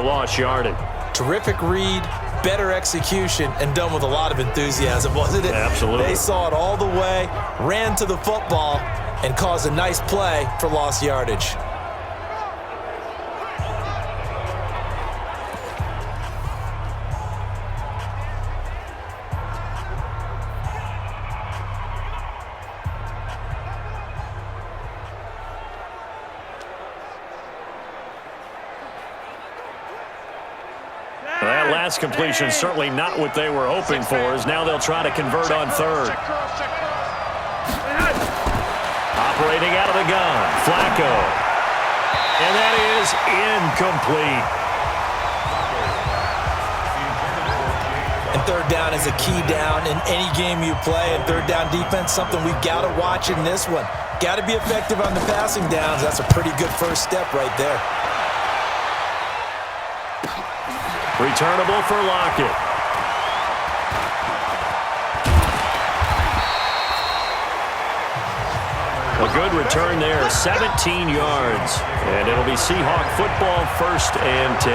lost yardage. Terrific read, better execution, and done with a lot of enthusiasm, wasn't it? Absolutely. They saw it all the way, ran to the football, and caused a nice play for lost yardage. That last completion certainly not what they were hoping for, as now they'll try to convert on third. Operating out of the gun, Flacco. And that is incomplete. And third down is a key down in any game you play. And third down defense, something we've got to watch in this one. Got to be effective on the passing downs. That's a pretty good first step right there. Returnable for Lockett. A good return there, 17 yards. And it'll be Seahawk football, 1st and 10.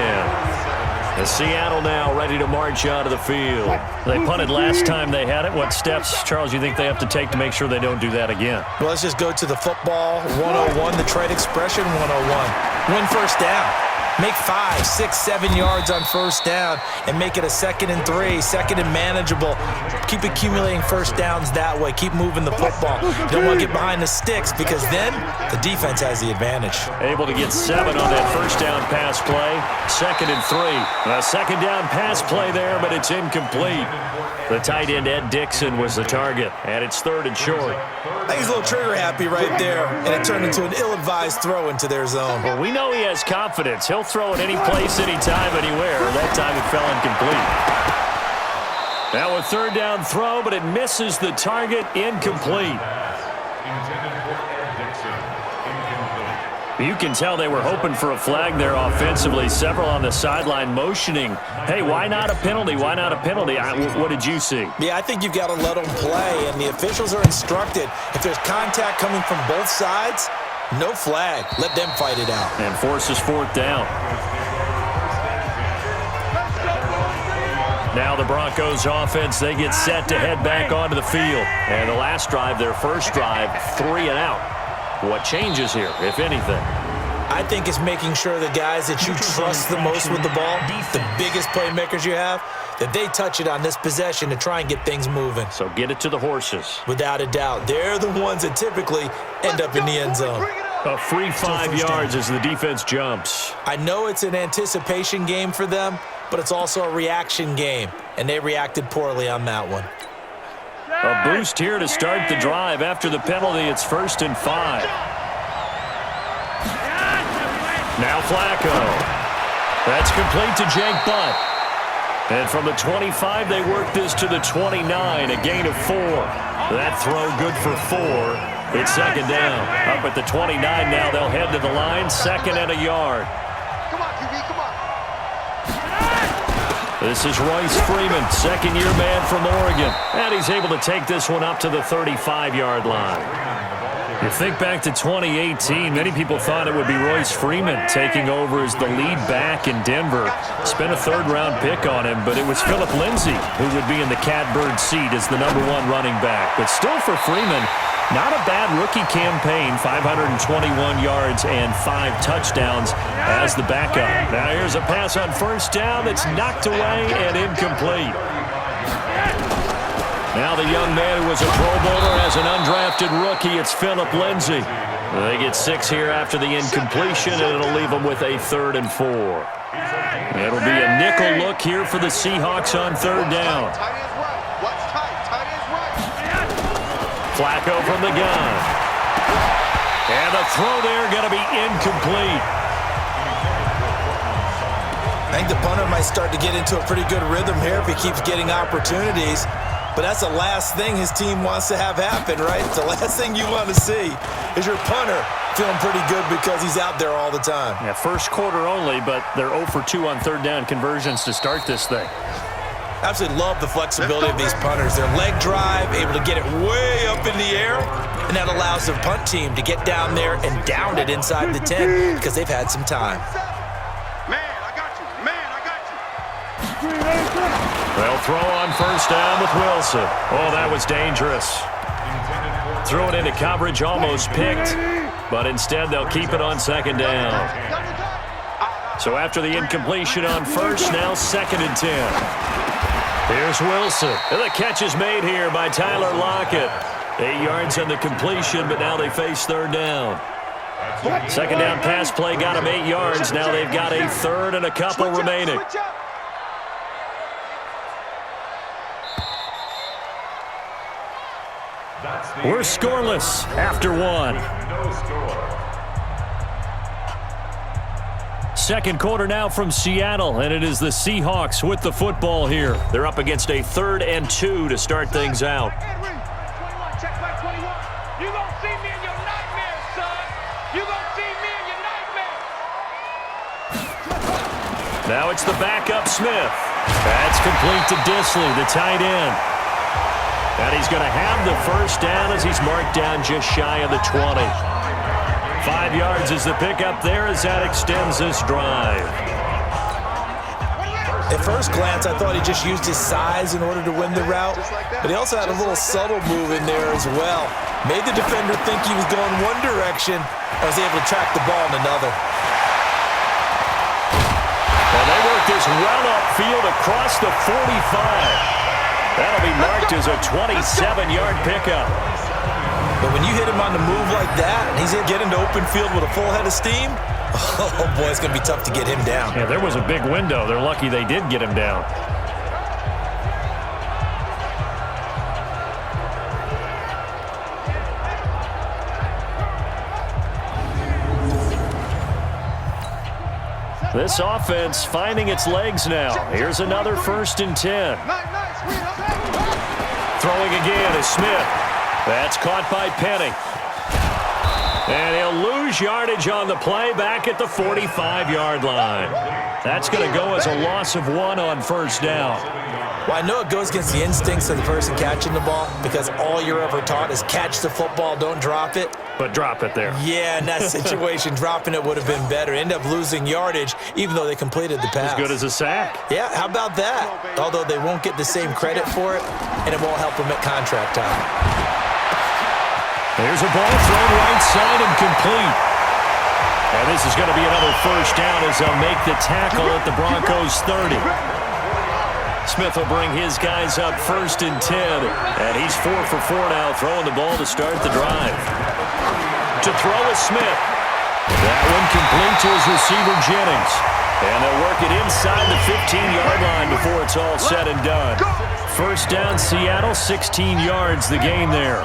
And Seattle now ready to march out of the field. They punted last time they had it. What steps, Charles, you think they have to take to make sure they don't do that again? Well, let's just go to the football 101, the trade expression 101. Win first down. Make 5, 6, 7 yards on first down and make it a 2nd and 3, 2nd and manageable. Keep accumulating first downs that way. Keep moving the football. You don't want to get behind the sticks because then the defense has the advantage. Able to get 7 on that first down pass play. 2nd and 3. A second down pass play there, but it's incomplete. The tight end, Ed Dickson, was the target, and it's 3rd and short. I think he's a little trigger happy right there, and it turned into an ill-advised throw into their zone. Well, we know he has confidence. He'll throw it any place, anytime, anywhere. That time it fell incomplete. Now a 3rd down throw, but it misses the target, incomplete. You can tell they were hoping for a flag there offensively. Several on the sideline motioning. Hey, why not a penalty? Why not a penalty? What did you see? Yeah, I think you've got to let them play, and the officials are instructed. If there's contact coming from both sides, no flag. Let them fight it out. And forces 4th down. Now the Broncos offense, they get set to head back onto the field. And the last drive, their first drive, 3 and out. What changes here, if anything? I think it's making sure the guys that you trust the most with the ball, the biggest playmakers you have, that they touch it on this possession to try and get things moving. So get it to the horses. Without a doubt. They're the ones that typically end up in the end zone. A free 5 yards as the defense jumps. I know it's an anticipation game for them, but it's also a reaction game, and they reacted poorly on that one. A boost here to start the drive. After the penalty, it's 1st and 5. Now Flacco. That's complete to Jake Butt. And from the 25, they work this to the 29, a gain of 4. That throw good for 4. It's 2nd down. Up at the 29 now, they'll head to the line, 2nd and a yard. This is Royce Freeman, 2nd-year man from Oregon. And he's able to take this one up to the 35-yard line. You think back to 2018, many people thought it would be Royce Freeman taking over as the lead back in Denver. Spent a 3rd-round pick on him, but it was Philip Lindsay who would be in the catbird seat as the #1 running back. But still for Freeman, not a bad rookie campaign, 521 yards and 5 touchdowns as the backup. Now here's a pass on first down that's knocked away and incomplete. Now the young man who was a Pro Bowler as an undrafted rookie, it's Philip Lindsay. They get 6 here after the incompletion, and it'll leave them with a 3rd and 4. It'll be a nickel look here for the Seahawks on 3rd down. Flacco from the gun. And the throw there going to be incomplete. I think the punter might start to get into a pretty good rhythm here if he keeps getting opportunities. But that's the last thing his team wants to have happen, right? The last thing you want to see is your punter feeling pretty good because he's out there all the time. Yeah, first quarter only, but they're 0 for 2 on 3rd down conversions to start this thing. Absolutely love the flexibility of these punters. Their leg drive, able to get it way up in the air, and that allows the punt team to get down there and down it inside the 10 because they've had some time. Man, I got you. Man. They'll throw on first down with Wilson. Oh, that was dangerous. Threw it into coverage, almost picked, but instead they'll keep it on second down. So after the incompletion on first, now 2nd and 10. Here's Wilson. And the catch is made here by Tyler Lockett. 8 yards on the completion, but now they face 3rd down. Second down pass play got them 8 yards. Now they've got a 3rd and a couple remaining. We're scoreless after 1. Second quarter now from Seattle, and it is the Seahawks with the football here. They're up against a 3rd and 2 to start things out. Now it's the backup Smith. That's complete to Disley, the tight end. And he's going to have the first down as he's marked down just shy of the 20. 5 yards is the pickup there as that extends this drive. At first glance, I thought he just used his size in order to win the route, but he also had a little subtle move in there as well. Made the defender think he was going one direction and was able to track the ball in another. Well, they worked this well upfield across the 45. That'll be marked as a 27-yard pickup. But when you hit him on the move like that, and he's getting to open field with a full head of steam, oh boy, it's going to be tough to get him down. Yeah, there was a big window. They're lucky they did get him down. This offense finding its legs now. Here's another 1st and 10. Throwing again is Smith. That's caught by Penny. And he'll lose yardage on the play back at the 45-yard line. That's going to go as a loss of 1 on first down. Well, I know it goes against the instincts of the person catching the ball because all you're ever taught is catch the football, don't drop it. But drop it there. Yeah, in that situation, dropping it would have been better. End up losing yardage, even though they completed the pass. As good as a sack. Yeah, how about that? Although they won't get the same credit for it, and it won't help them at contract time. There's a ball thrown right side and complete. And this is going to be another first down as they'll make the tackle at the Broncos 30. Smith will bring his guys up 1st and 10. And he's 4 for 4 now, throwing the ball to start the drive. To throw is Smith. That one complete to his receiver, Jennings. And they'll work it inside the 15-yard line before it's all said and done. First down, Seattle, 16 yards the gain there.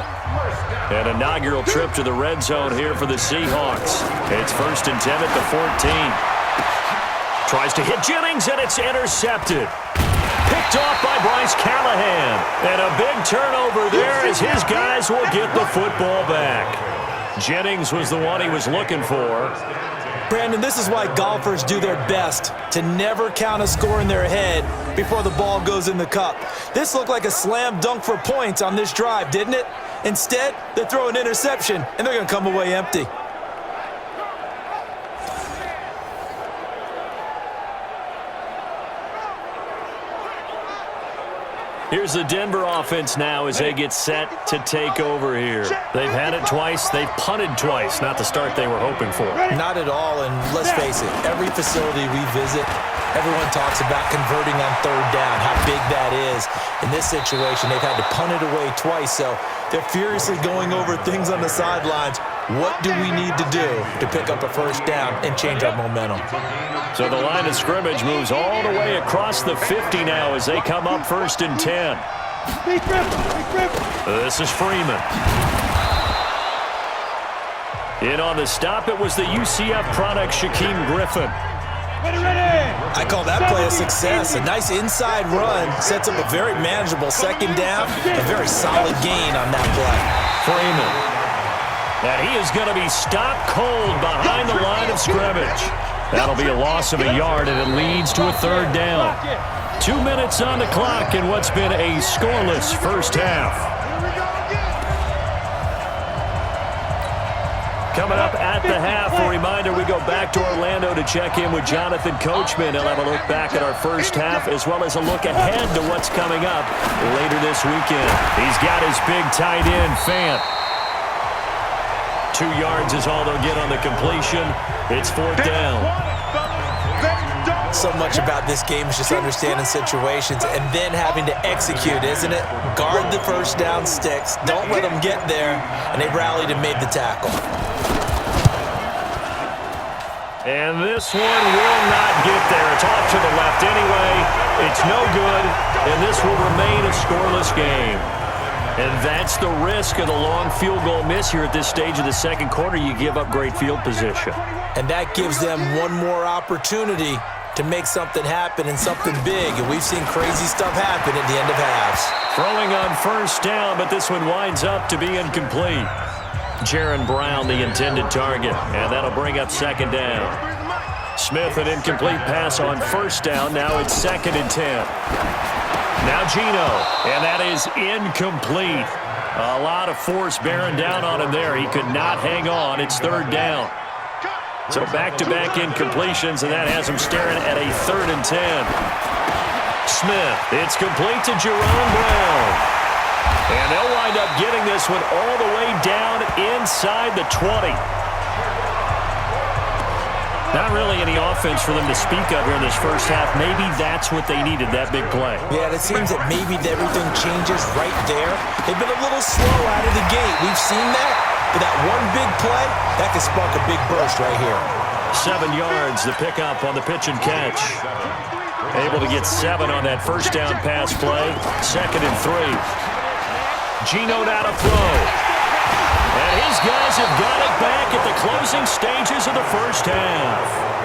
An inaugural trip to the red zone here for the Seahawks. It's 1st and 10 at the 14. Tries to hit Jennings, and it's intercepted. Picked off by Bryce Callahan. And a big turnover there as his guys will get the football back. Jennings was the one he was looking for. Brandon, this is why golfers do their best to never count a score in their head before the ball goes in the cup. This looked like a slam dunk for points on this drive, didn't it? Instead, they throw an interception, and they're going to come away empty. Here's the Denver offense now as they get set to take over here. They've had it twice. They've punted twice. Not the start they were hoping for. Not at all, and let's face it, every facility we visit, everyone talks about converting on 3rd down, how big that is. In this situation, they've had to punt it away twice, so they're furiously going over things on the sidelines. What do we need to do to pick up a first down and change our momentum? So the line of scrimmage moves all the way across the 50 now as they come up 1st and 10. This is Freeman. In on the stop, it was the UCF product, Shaquem Griffin. I call that play a success. A nice inside run sets up a very manageable 2nd down. A very solid gain on that play. Freeman. And he is going to be stopped cold behind the line of scrimmage. That'll be a loss of a yard, and it leads to a 3rd down. 2 minutes on the clock in what's been a scoreless first half. Coming up at the half, a reminder, we go back to Orlando to check in with Jonathan Coachman. He'll have a look back at our first half as well as a look ahead to what's coming up later this weekend. He's got his big tight end, Fant. 2 yards is all they'll get on the completion. It's 4th down. So much about this game is just understanding situations and then having to execute, isn't it? Guard the first down sticks. Don't let them get there. And they rallied and made the tackle. And this one will not get there. It's off to the left anyway. It's no good, and this will remain a scoreless game. And that's the risk of the long field goal miss here at this stage of the second quarter. You give up great field position. And that gives them one more opportunity to make something happen and something big. And we've seen crazy stuff happen at the end of halves. Throwing on first down, but this one winds up to be incomplete. Jaron Brown, the intended target, and that'll bring up 2nd down. Smith, an incomplete pass on first down. Now it's 2nd and 10. Now Geno, and that is incomplete. A lot of force bearing down on him there. He could not hang on. It's 3rd down. So back-to-back incompletions, and that has him staring at a 3rd and 10. Smith, it's complete to Jaron Brown. And they'll wind up getting this one all the way down inside the 20. Not really any offense for them to speak of here in this first half. Maybe that's what they needed, that big play. Yeah, it seems that maybe everything changes right there. They've been a little slow out of the gate. We've seen that. But that one big play, that could spark a big burst right here. 7 yards, the pickup on the pitch and catch. Able to get 7 on that first down pass play. 2nd and 3. Geno now to throw. And his guys have got it back at the closing stages of the first half.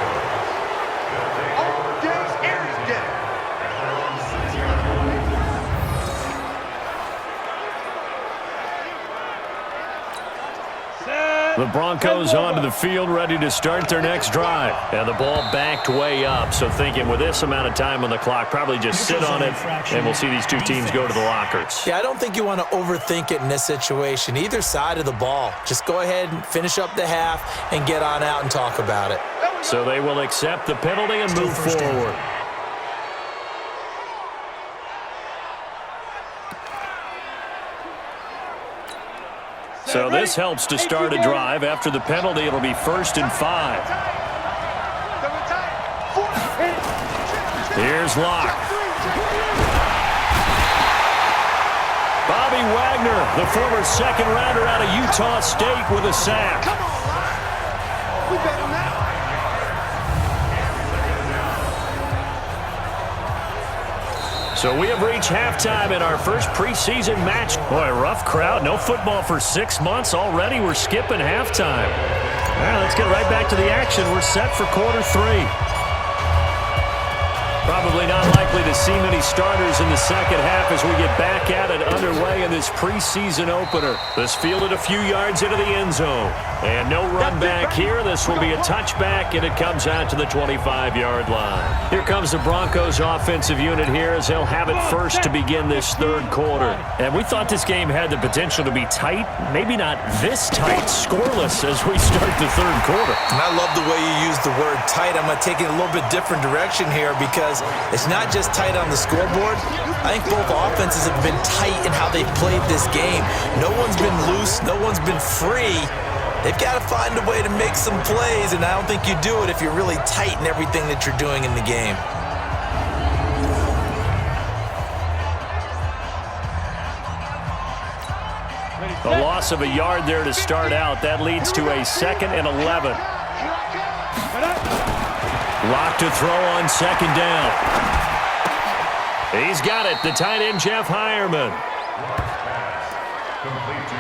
The Broncos onto the field, ready to start their next drive. And the ball backed way up, so thinking with this amount of time on the clock, probably just sit on it, and we'll see these two teams go to the lockers. Yeah, I don't think you want to overthink it in this situation. Either side of the ball. Just go ahead and finish up the half and get on out and talk about it. So they will accept the penalty and move forward. So this helps to start a drive. After the penalty, it'll be 1st and 5. Here's Locke. Bobby Wagner, the former second-rounder out of Utah State, with a sack. We bet on that. So we have reached halftime in our first preseason match. Boy, rough crowd. No football for 6 months already. We're skipping halftime. All right, let's get right back to the action. We're set for quarter 3. Probably not likely to see many starters in the second half as we get back at it underway in this preseason opener. This fielded a few yards into the end zone. And no run back here. This will be a touchback, and it comes out to the 25-yard line. Here comes the Broncos offensive unit here as they'll have it first to begin this third quarter. And we thought this game had the potential to be tight, maybe not this tight, scoreless as we start the third quarter. And I love the way you use the word tight. I'm going to take it a little bit different direction here because it's not just tight on the scoreboard. I think both offenses have been tight in how they've played this game. No one's been loose. No one's been free. They've got to find a way to make some plays, and I don't think you do it if you're really tight in everything that you're doing in the game. A loss of a yard there to start out. That leads to a 2nd and 11. Lock to throw on 2nd down. He's got it, the tight end, Jeff Heuerman.